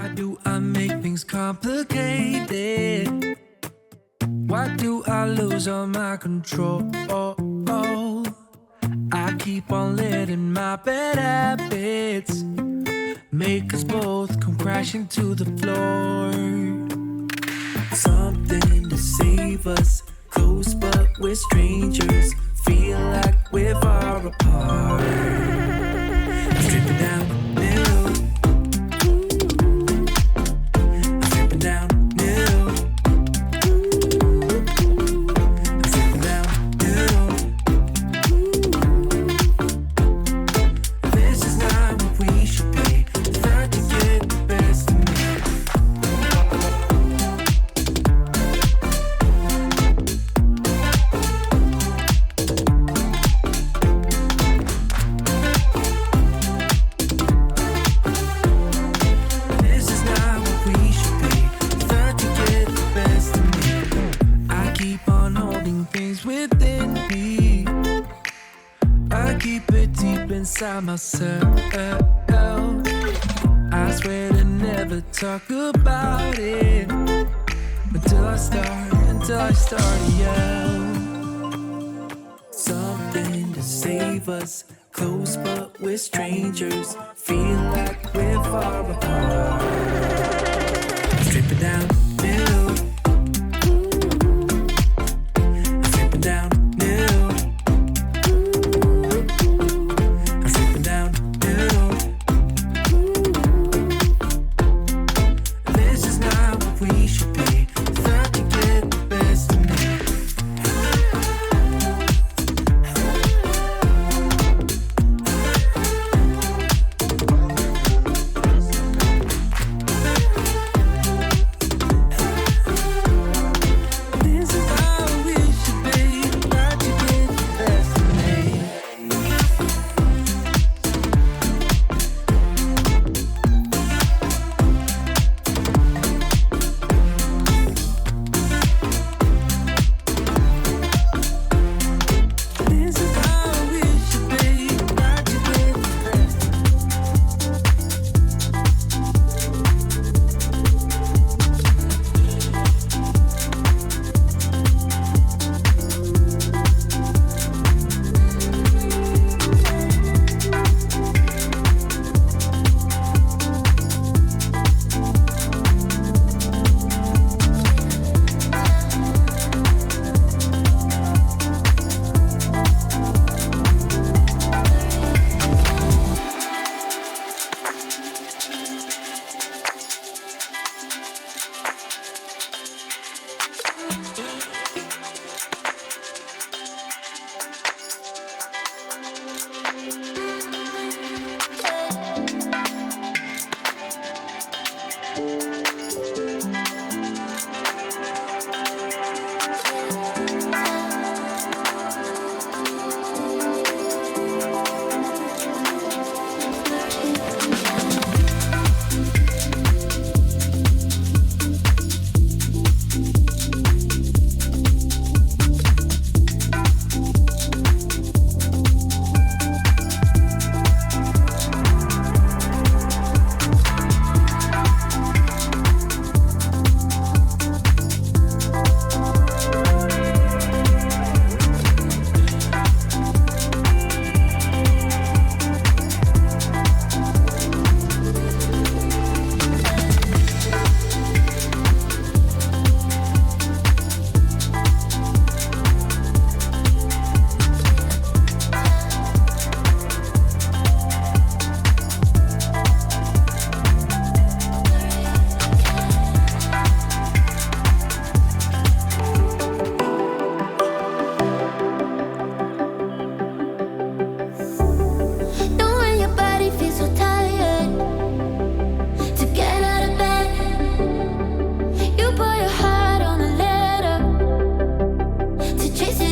Why do I make things complicated? Why do I lose all my control? I keep on letting my bad habits make us both come crashing to the floor. Something to save us, close but we're strangers. Feel like we're far apart. I'm stripping down new. I'm stripping down new. I'm stripping down new. This is not what we should be. Start to get the best of me. Inside myself, I swear to never talk about it until I start to yell. Something to save us, close but we're strangers. Feel like we're far apart. I'm stripping down new. I'm stripping down new. Chasing